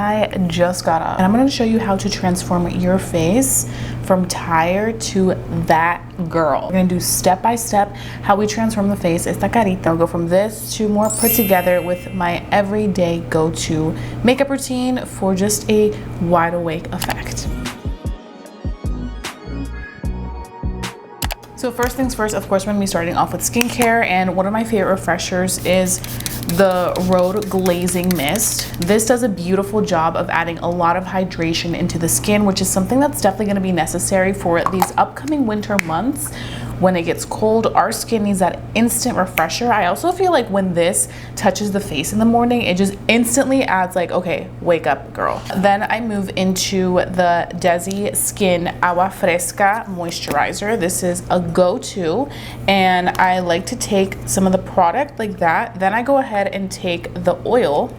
I just got up and I'm going to show you how to transform your face from tired to that girl. We're going to do step by step how we transform the face. Esta carita. I'll go from this to more put together with my everyday go-to makeup routine for just a wide awake effect. So first things first, of course, we're gonna be starting off with skincare, and one of my favorite refreshers is the Rhode Glazing Mist. This does a beautiful job of adding a lot of hydration into the skin, which is something that's definitely gonna be necessary for these upcoming winter months. When it gets cold, our skin needs that instant refresher. I also feel like when this touches the face in the morning, it just instantly adds like, okay, wake up, girl. Then I move into the Desi Skin Agua Fresca Moisturizer. This is a go-to, and I like to take some of the product like that. Then I go ahead and take the oil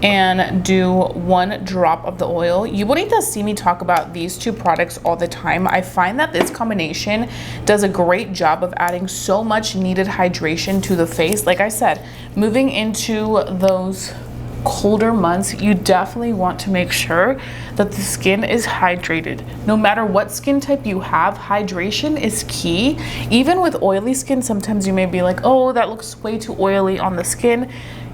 and do 1 drop of the oil. You bonitas see me talk about these two products all the time. I find that this combination does a great job of adding so much needed hydration to the face. Like I said, moving into those colder months, you definitely want to make sure that the skin is hydrated. No matter what skin type you have, hydration is key. Even with oily skin, sometimes you may be like, oh, that looks way too oily on the skin.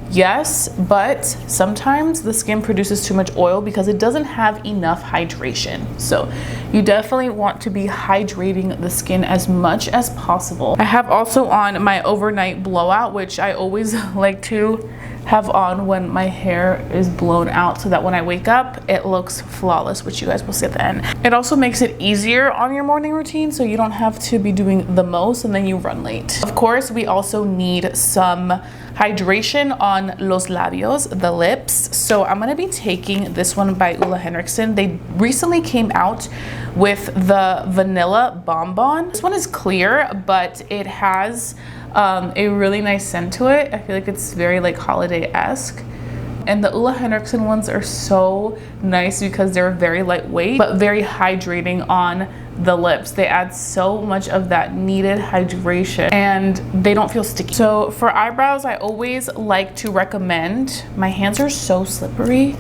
Yes, but sometimes the skin produces too much oil because it doesn't have enough hydration. So you definitely want to be hydrating the skin as much as possible. I have also on my overnight blowout, which I always like to have on when my hair is blown out so that when I wake up, it looks flawless, which you guys will see at the end. It also makes it easier on your morning routine so you don't have to be doing the most and then you run late. Of course, we also need some hydration on los labios, the lips. So I'm gonna be taking this one by Ole Henriksen. They recently came out with the Vanilla Bonbon. This one is clear, but it has a really nice scent to it. I feel like it's very like holiday-esque. And the Ole Henriksen ones are so nice because they're very lightweight, but very hydrating on the lips. They add so much of that needed hydration and they don't feel sticky. So for eyebrows, I always like to recommend, my hands are so slippery.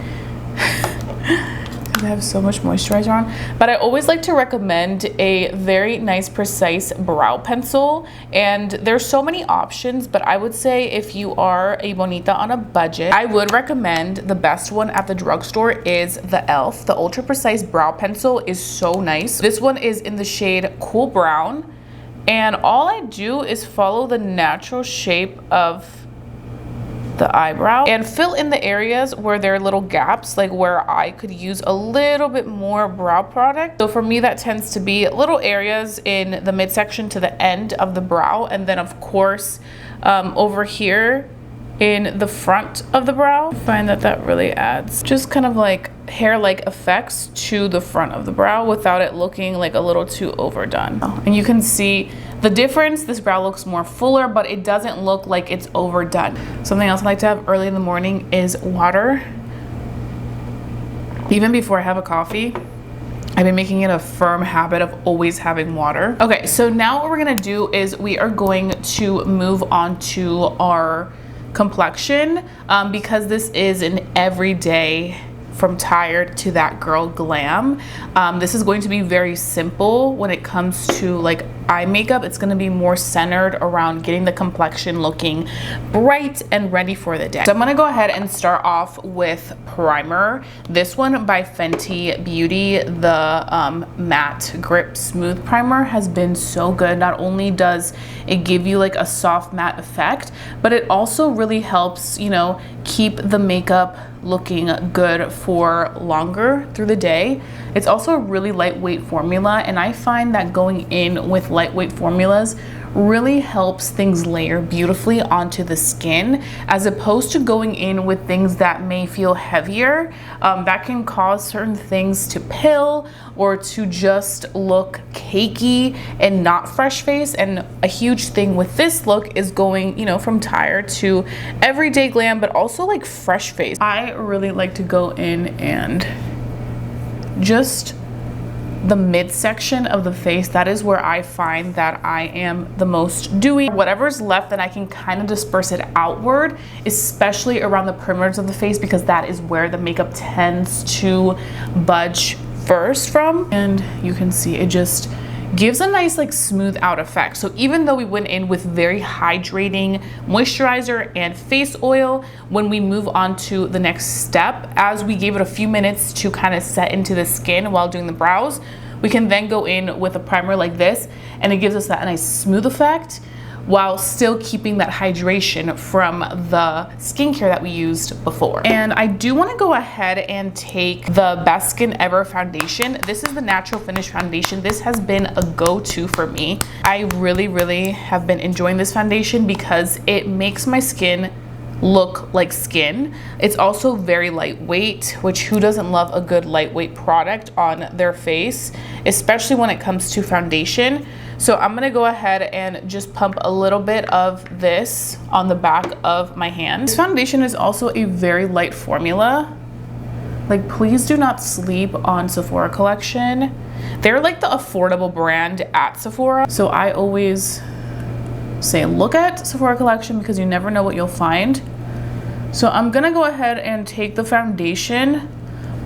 I have so much moisturizer on, but I always like to recommend a very nice precise brow pencil, and there's so many options, but I would say if you are a bonita on a budget, I would recommend the best one at the drugstore is the e.l.f. The ultra precise brow pencil is so nice. This one is in the shade Cool Brown, and all I do is follow the natural shape of the eyebrow and fill in the areas where there are little gaps, like where I could use a little bit more brow product. So for me, that tends to be little areas in the midsection to the end of the brow, and then of course over here in the front of the brow. I find that that really adds just kind of like hair-like effects to the front of the brow without it looking like a little too overdone. And you can see the difference. This brow looks more fuller, but it doesn't look like it's overdone. Something else I like to have early in the morning is water. Even before I have a coffee, I've been making it a firm habit of always having water. Okay, so now what we're gonna do is we are going to move on to our complexion because this is an everyday from tired to that girl glam. This is going to be very simple when it comes to like eye makeup. It's going to be more centered around getting the complexion looking bright and ready for the day. So I'm going to go ahead and start off with primer. This one by Fenty Beauty, the matte grip smooth primer, has been so good. Not only does it give you like a soft matte effect, but it also really helps, you know, keep the makeup looking good for longer through the day. It's also a really lightweight formula, and I find that going in with lightweight formulas really helps things layer beautifully onto the skin, as opposed to going in with things that may feel heavier. That can cause certain things to pill or to just look cakey and not fresh face. And a huge thing with this look is going, you know, from tired to everyday glam, but also like fresh face. I really like to go in and just the midsection of the face. That is where I find that I am the most dewy. Whatever's left, then I can kind of disperse it outward, especially around the perimeters of the face, because that is where the makeup tends to budge first from. And you can see it just gives a nice like smooth out effect. So even though we went in with very hydrating moisturizer and face oil, when we move on to the next step, as we gave it a few minutes to kind of set into the skin while doing the brows, we can then go in with a primer like this, and it gives us that nice smooth effect while still keeping that hydration from the skincare that we used before. And I do want to go ahead and take the Best Skin Ever foundation. This is the Natural Finish foundation. This has been a go-to for me. I really have been enjoying this foundation because it makes my skin look like skin. It's also very lightweight, which who doesn't love a good lightweight product on their face, especially when it comes to foundation. So I'm gonna go ahead and just pump a little bit of this on the back of my hand. This foundation is also a very light formula. Like, please do not sleep on Sephora collection. They're like the affordable brand at Sephora. So I always say look at Sephora collection because you never know what you'll find. So I'm gonna go ahead and take the foundation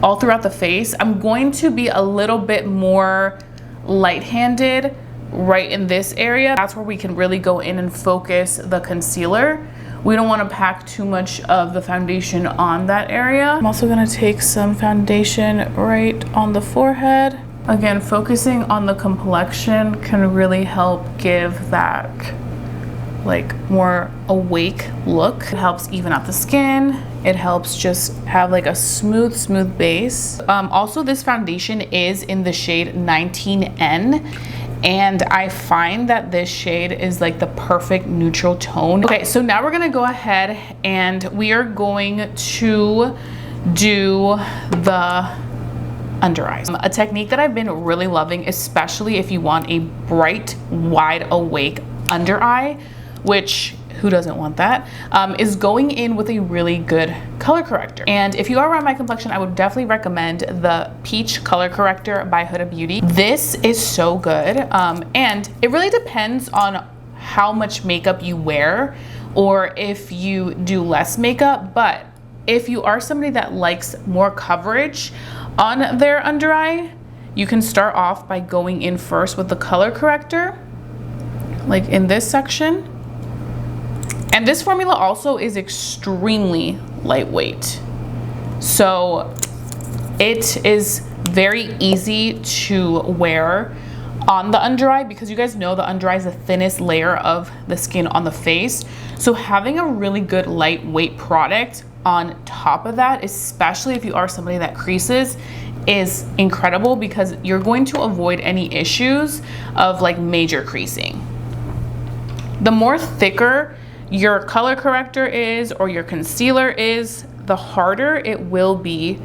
all throughout the face. I'm going to be a little bit more light-handed right in this area. That's where we can really go in and focus the concealer. We don't want to pack too much of the foundation on that area. I'm also going to take some foundation right on the forehead. Again, focusing on the complexion can really help give that like more awake look. It helps even out the skin. It helps just have like a smooth base. Also, this foundation is in the shade 19N. And I find that this shade is like the perfect neutral tone. Okay, so now we're gonna go ahead and we are going to do the under eyes. A technique that I've been really loving, especially if you want a bright, wide awake under eye, which who doesn't want that, is going in with a really good color corrector. And if you are around my complexion, I would definitely recommend the Peach Color Corrector by Huda Beauty. This is so good. And it really depends on how much makeup you wear or if you do less makeup. But if you are somebody that likes more coverage on their under eye, you can start off by going in first with the color corrector, like in this section. And this formula also is extremely lightweight. So it is very easy to wear on the under eye because you guys know the under eye is the thinnest layer of the skin on the face. So having a really good lightweight product on top of that, especially if you are somebody that creases, is incredible because you're going to avoid any issues of like major creasing. The more thicker your color corrector is or your concealer is, the harder it will be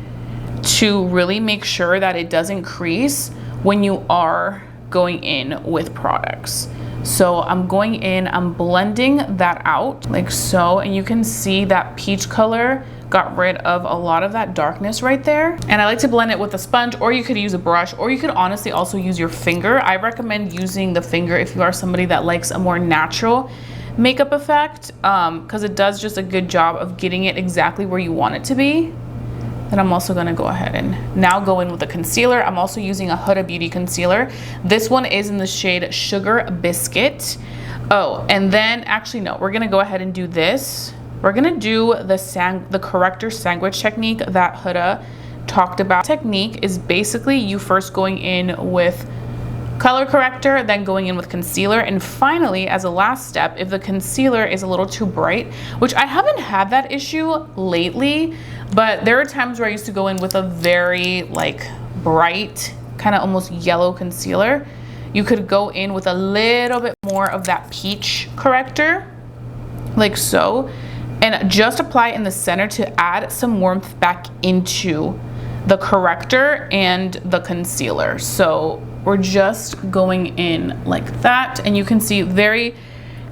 to really make sure that it doesn't crease when you are going in with products. So I'm going in, I'm blending that out like so, and you can see that peach color got rid of a lot of that darkness right there. And I like to blend it with a sponge, or you could use a brush, or you could honestly also use your finger. I recommend using the finger if you are somebody that likes a more natural makeup effect, because it does just a good job of getting it exactly where you want it to be. Then I'm also going to go ahead and now go in with a concealer. I'm also using a Huda Beauty concealer. This one is in the shade Sugar Biscuit. Oh, and then actually no, we're going to go ahead and do this. We're going to do the corrector sandwich technique that Huda talked about. Technique is basically you first going in with color corrector, then going in with concealer, and finally as a last step, if the concealer is a little too bright, which I haven't had that issue lately, but there are times where I used to go in with a very like bright kind of almost yellow concealer, you could go in with a little bit more of that peach corrector like so, and just apply in the center to add some warmth back into the corrector and the concealer. So we're just going in like that, and you can see very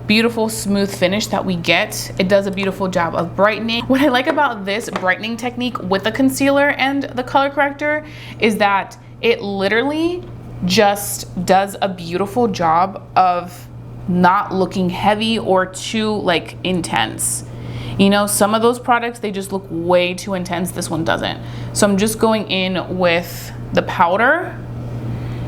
beautiful smooth finish that we get. It does a beautiful job of brightening. What I like about this brightening technique with the concealer and the color corrector is that it literally just does a beautiful job of not looking heavy or too like intense. You know, some of those products, they just look way too intense. This one doesn't. So I'm just going in with the powder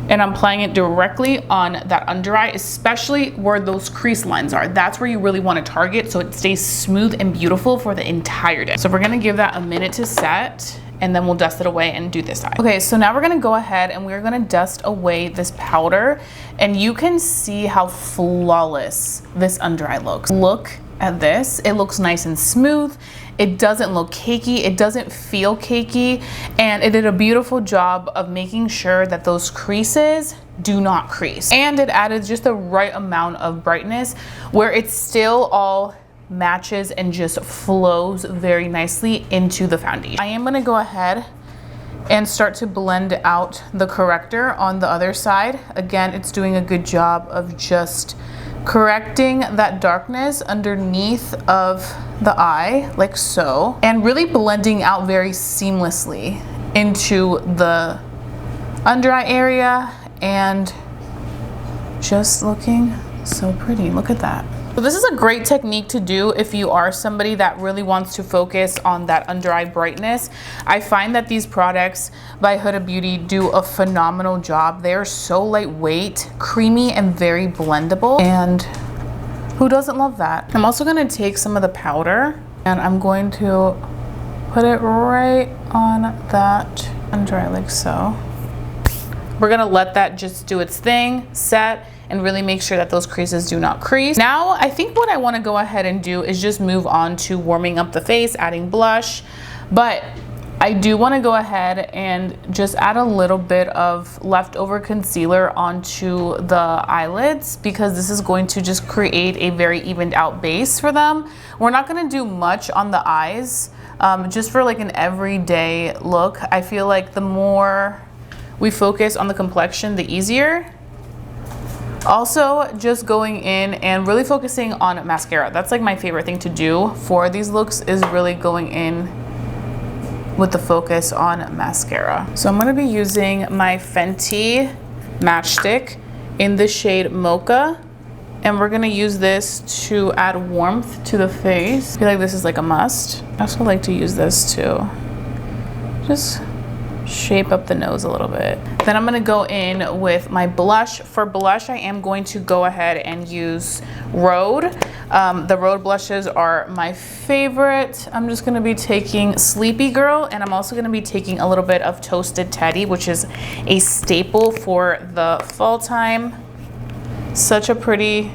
and I'm applying it directly on that under eye, especially where those crease lines are. That's where you really want to target so it stays smooth and beautiful for the entire day. So we're gonna give that a minute to set and then we'll dust it away and do this eye. Okay, so now we're gonna go ahead and we're gonna dust away this powder and you can see how flawless this under eye looks. Look at this, it looks nice and smooth. It doesn't look cakey, it doesn't feel cakey, and it did a beautiful job of making sure that those creases do not crease. And it added just the right amount of brightness where it still all matches and just flows very nicely into the foundation. I am gonna go ahead and start to blend out the corrector on the other side. Again, it's doing a good job of just correcting that darkness underneath of the eye, like so, and really blending out very seamlessly into the under eye area and just looking so pretty. Look at that. So this is a great technique to do if you are somebody that really wants to focus on that under eye brightness. I find that these products by Huda Beauty do a phenomenal job. They are so lightweight, creamy, and very blendable. And who doesn't love that? I'm also gonna take some of the powder and I'm going to put it right on that under eye like so. We're gonna let that just do its thing, set, and really make sure that those creases do not crease. Now, I think what I wanna go ahead and do is just move on to warming up the face, adding blush, but I do wanna go ahead and just add a little bit of leftover concealer onto the eyelids because this is going to just create a very evened out base for them. We're not gonna do much on the eyes, just for like an everyday look. I feel like the more we focus on the complexion, the easier. Also, just going in and really focusing on mascara. That's like my favorite thing to do for these looks is really going in with the focus on mascara. So I'm gonna be using my Fenty matchstick in the shade Mocha. And we're gonna use this to add warmth to the face. I feel like this is like a must. I also like to use this to just shape up the nose a little bit. Then I'm gonna go in with my blush. For blush, I am going to go ahead and use Rhode. The Rhode blushes are my favorite. I'm just gonna be taking Sleepy Girl, and I'm also gonna be taking a little bit of Toasted Teddy, which is a staple for the fall time. Such a pretty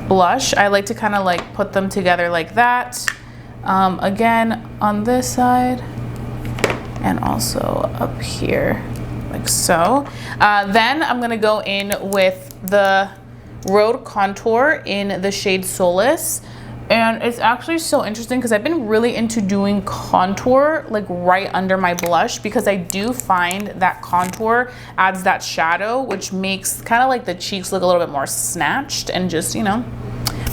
blush. I like to kind of like put them together like that. Again, on this side, and also up here, like so. Then I'm gonna go in with the Rhode Contour in the shade Solace. And it's actually so interesting because I've been really into doing contour like right under my blush because I do find that contour adds that shadow, which makes kind of like the cheeks look a little bit more snatched and just, you know,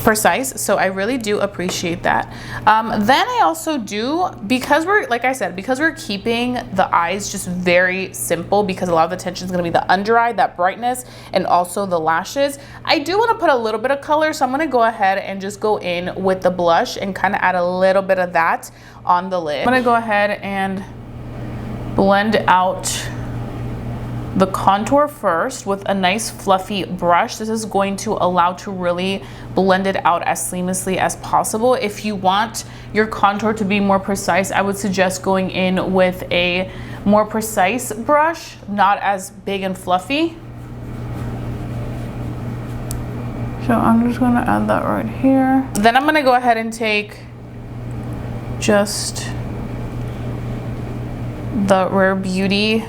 precise. So I really do appreciate that. Then I also do, because we're, like I said, because we're keeping the eyes just very simple because a lot of the attention is going to be the under eye, that brightness, and also the lashes. I do want to put a little bit of color, so I'm going to go ahead and just go in with the blush and kind of add a little bit of that on the lid. I'm going to go ahead and blend out the contour first with a nice fluffy brush. This is going to allow to really blend it out as seamlessly as possible. If you want your contour to be more precise, I would suggest going in with a more precise brush, not as big and fluffy. So I'm just gonna add that right here. Then I'm gonna go ahead and take just the Rare Beauty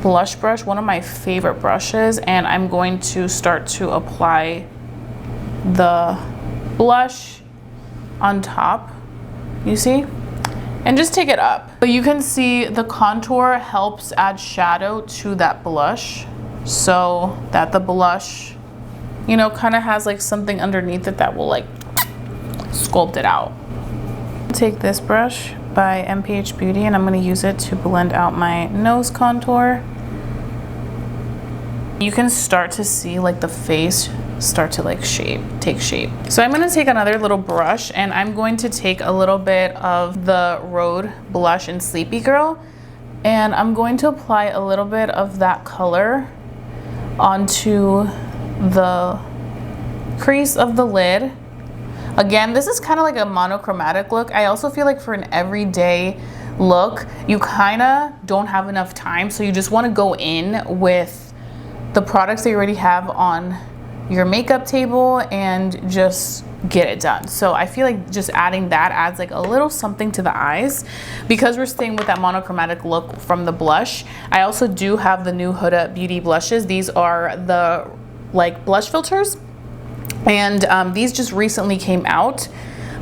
blush brush, one of my favorite brushes, and I'm going to start to apply the blush on top, you see, and just take it up. But you can see the contour helps add shadow to that blush so that the blush, you know, kind of has like something underneath it that will like sculpt it out. Take this brush by MPH Beauty and I'm going to use it to blend out my nose contour. you can start to see like the face start to like take shape. So I'm gonna take another little brush and I'm going to take a little bit of the Rhode blush in Sleepy Girl, and I'm going to apply a little bit of that color onto the crease of the lid. Again, this is kind of like a monochromatic look. I also feel like for an everyday look, you kind of don't have enough time, so you just want to go in with the products that you already have on your makeup table and just get it done. So I feel like just adding that adds like a little something to the eyes because we're staying with that monochromatic look from the blush. I also do have the new Huda Beauty blushes. These are the like blush filters, and these just recently came out,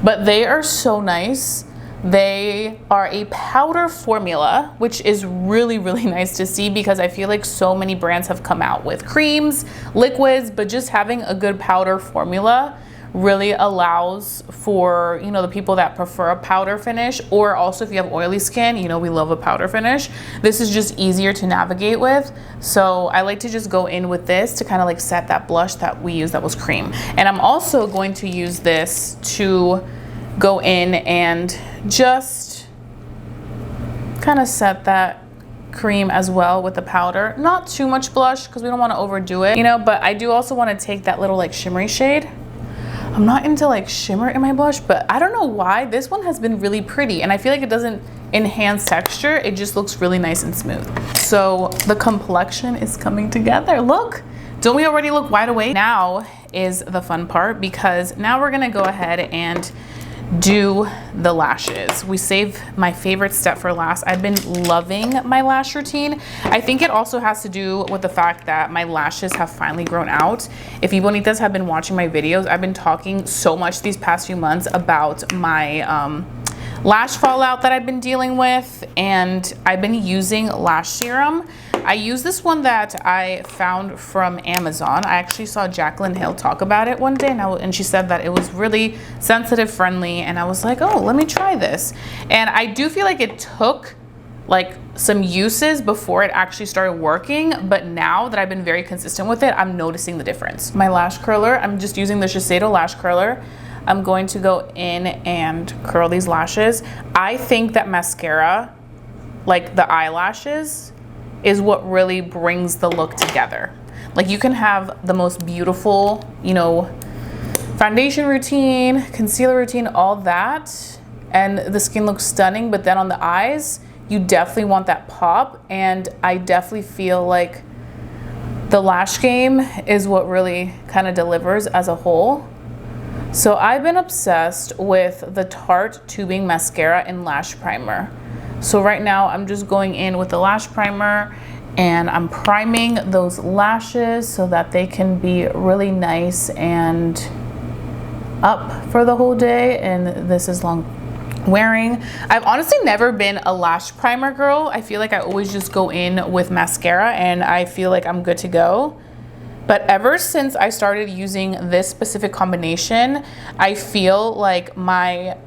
but they are so nice. They are a powder formula, which is really, really nice to see because I feel like so many brands have come out with creams, liquids, but just having a good powder formula really allows for, you know, the people that prefer a powder finish, or also if you have oily skin, you know, we love a powder finish. This is just easier to navigate with. So I like to just go in with this to kind of like set that blush that we used that was cream. And I'm also going to use this to go in and just kind of set that cream as well with the powder. Not too much blush because we don't want to overdo it, you know, but I do also want to take that little like shimmery shade. I'm not into like shimmer in my blush, but I don't know why this one has been really pretty, and I feel like it doesn't enhance texture. It just looks really nice and smooth. So the complexion is coming together. Look, don't we already look wide awake? Now is the fun part, because now we're gonna go ahead and do the lashes. We save my favorite step for last. I've been loving my lash routine. I think it also has to do with the fact that my lashes have finally grown out. If you bonitas have been watching my videos, I've been talking so much these past few months about my lash fallout that I've been dealing with, and I've been using lash serum. I use this one that I found from Amazon. I actually saw Jaclyn Hill talk about it one day, and she said that it was really sensitive friendly, and I was like, oh, let me try this. And I do feel like it took like some uses before it actually started working, but now that I've been very consistent with it, I'm noticing the difference. My lash curler, I'm just using the Shiseido lash curler. I'm going to go in and curl these lashes. I think that mascara, like the eyelashes, is what really brings the look together. Like you can have the most beautiful, you know, foundation routine, concealer routine, all that, and the skin looks stunning, but then on the eyes, you definitely want that pop, and I definitely feel like the lash game is what really kind of delivers as a whole. So I've been obsessed with the Tarte Tubing Mascara and Lash Primer. So right now I'm just going in with the lash primer and I'm priming those lashes so that they can be really nice and up for the whole day. And this is long wearing. I've honestly never been a lash primer girl. I feel like I always just go in with mascara and I feel like I'm good to go. But ever since I started using this specific combination, I feel like my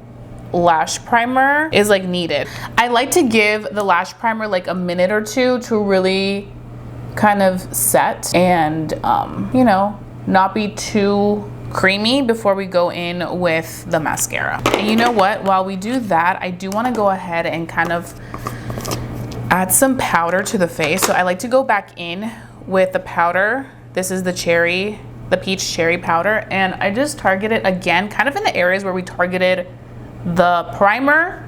lash primer is like needed. I like to give the lash primer like a minute or two to really kind of set and you know, not be too creamy before we go in with the mascara. And you know what, while we do that, I do want to go ahead and kind of add some powder to the face. So I like to go back in with the powder. This is the peach cherry powder, and I just target it again kind of in the areas where we targeted the primer,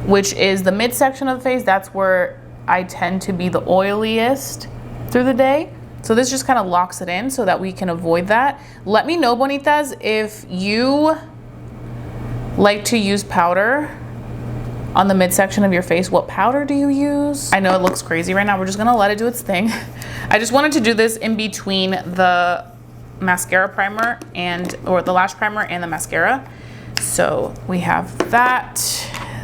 which is the midsection of the face. That's where I tend to be the oiliest through the day. So this just kind of locks it in so that we can avoid that. Let me know, bonitas, if you like to use powder on the midsection of your face. What powder do you use? I know it looks crazy right now. We're just gonna let it do its thing. I just wanted to do this in between the mascara primer or the lash primer and the mascara. So we have that.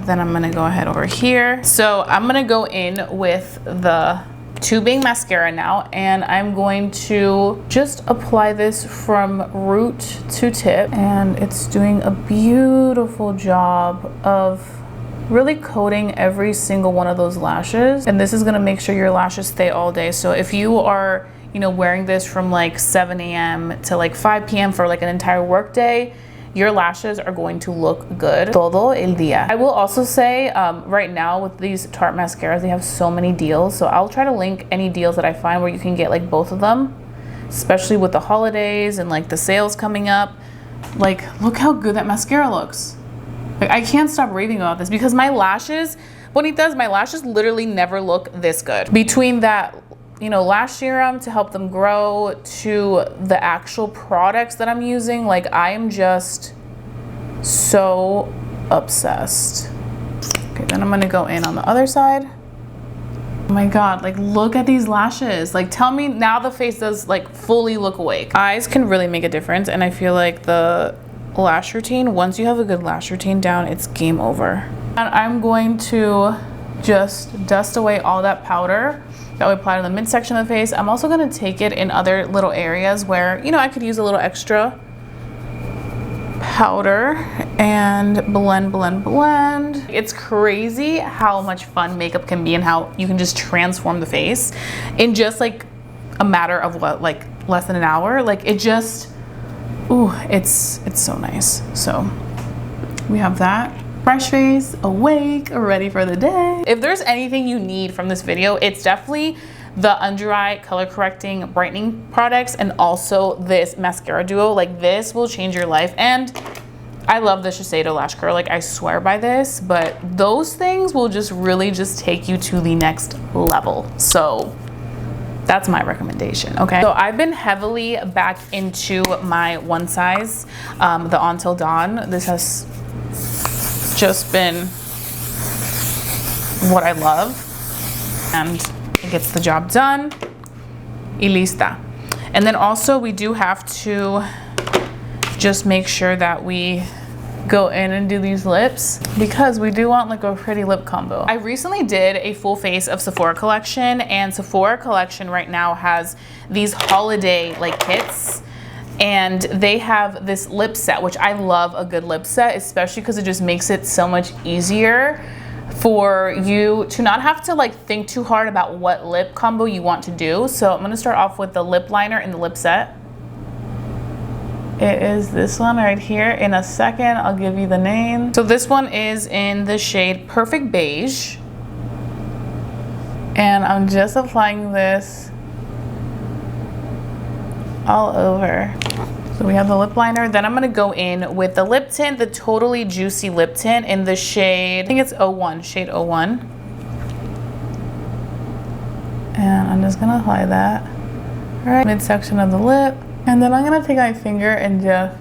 Then I'm gonna go ahead over here. So I'm gonna go in with the tubing mascara now, and I'm going to just apply this from root to tip, and it's doing a beautiful job of really coating every single one of those lashes. And this is gonna make sure your lashes stay all day. So if you are you know, wearing this from like 7 a.m. to like 5 p.m. for like an entire work day, your lashes are going to look good todo el día. I will also say right now with these Tarte mascaras, they have so many deals. So I'll try to link any deals that I find where you can get like both of them, especially with the holidays and like the sales coming up. Like, look how good that mascara looks. Like, I can't stop raving about this because my lashes, bonitas, my lashes literally never look this good. Between that, you know, lash serum to help them grow to the actual products that I'm using, like I am just so obsessed. Okay, then I'm gonna go in on the other side. Oh my God, like look at these lashes. Like tell me now the face does like fully look awake. Eyes can really make a difference, and I feel like the lash routine, once you have a good lash routine down, it's game over. And I'm going to just dust away all that powder that we applied in the midsection of the face. I'm also gonna take it in other little areas where, you know, I could use a little extra powder and blend, blend, blend. It's crazy how much fun makeup can be and how you can just transform the face in just like a matter of what, like less than an hour. Like it just, ooh, it's so nice. So we have that. Fresh face, awake, ready for the day. If there's anything you need from this video, it's definitely the under eye color correcting brightening products and also this mascara duo. Like this will change your life. And I love the Shiseido Lash Curl. Like I swear by this, but those things will just really just take you to the next level. So that's my recommendation, okay? So I've been heavily back into my one size, the Until Dawn. This has just been what I love, and it gets the job done. Y lista. And then also we do have to just make sure that we go in and do these lips because we do want like a pretty lip combo. I recently did a full face of Sephora collection, and Sephora collection right now has these holiday like kits. And they have this lip set, which I love a good lip set, especially because it just makes it so much easier for you to not have to like think too hard about what lip combo you want to do. So I'm gonna start off with the lip liner in the lip set. It is this one right here. In a second, I'll give you the name. So this one is in the shade Perfect Beige. And I'm just applying this all over. So we have the lip liner. Then I'm gonna go in with the lip tint, the Totally Juicy lip tint in the shade, I think it's 01, shade 01. And I'm just gonna apply that right midsection of the lip. And then I'm gonna take my finger and just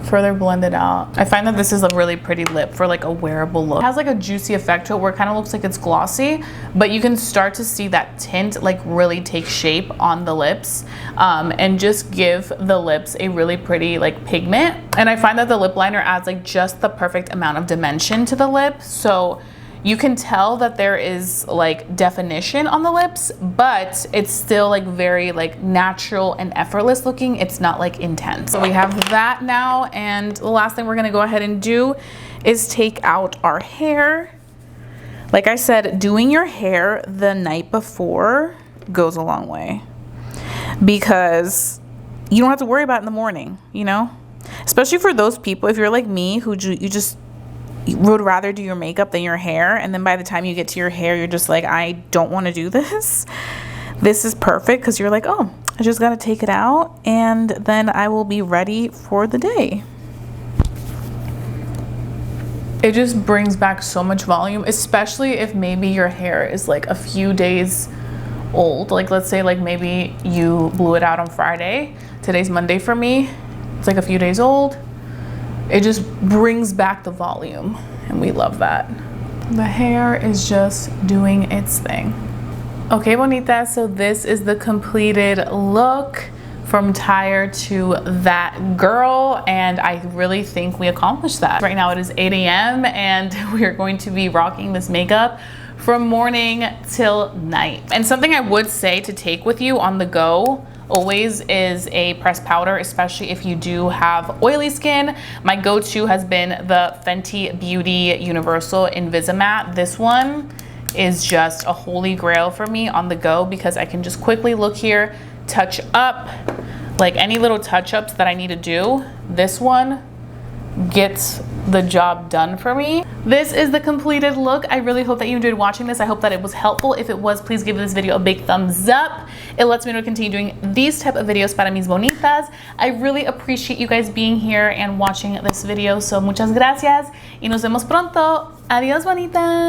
further blend it out. I find that this is a really pretty lip for like a wearable look. It has like a juicy effect to it where it kind of looks like it's glossy, but you can start to see that tint like really take shape on the lips and just give the lips a really pretty like pigment. And I find that the lip liner adds like just the perfect amount of dimension to the lip. So you can tell that there is like definition on the lips, but it's still like very like natural and effortless looking. It's not like intense. So we have that now, and the last thing we're gonna go ahead and do is take out our hair. Like I said, doing your hair the night before goes a long way because you don't have to worry about it in the morning, you know? Especially for those people, if you're like me, who you would rather do your makeup than your hair, and then by the time you get to your hair you're just like, I don't want to do this. This is perfect because you're like, oh, I just got to take it out and then I will be ready for the day. It just brings back so much volume, especially if maybe your hair is like a few days old. Like let's say like maybe you blew it out on Friday, today's Monday for me, it's like a few days old. It just brings back the volume, and we love that. The hair is just doing its thing. Okay, bonitas, so this is the completed look from tired to that girl, and I really think we accomplished that. Right now it is 8 a.m. and we're going to be rocking this makeup from morning till night. And something I would say to take with you on the go always is a pressed powder, especially if you do have oily skin. My go-to has been the Fenty Beauty Universal Invisimatte. This one is just a holy grail for me on the go because I can just quickly look here, touch up, like any little touch ups that I need to do, this one gets the job done for me. This is the completed look. I really hope that you enjoyed watching this. I hope that it was helpful. If it was, please give this video a big thumbs up. It lets me know to continue doing these type of videos para mis bonitas. I really appreciate you guys being here and watching this video. So muchas gracias y nos vemos pronto. Adiós, bonitas.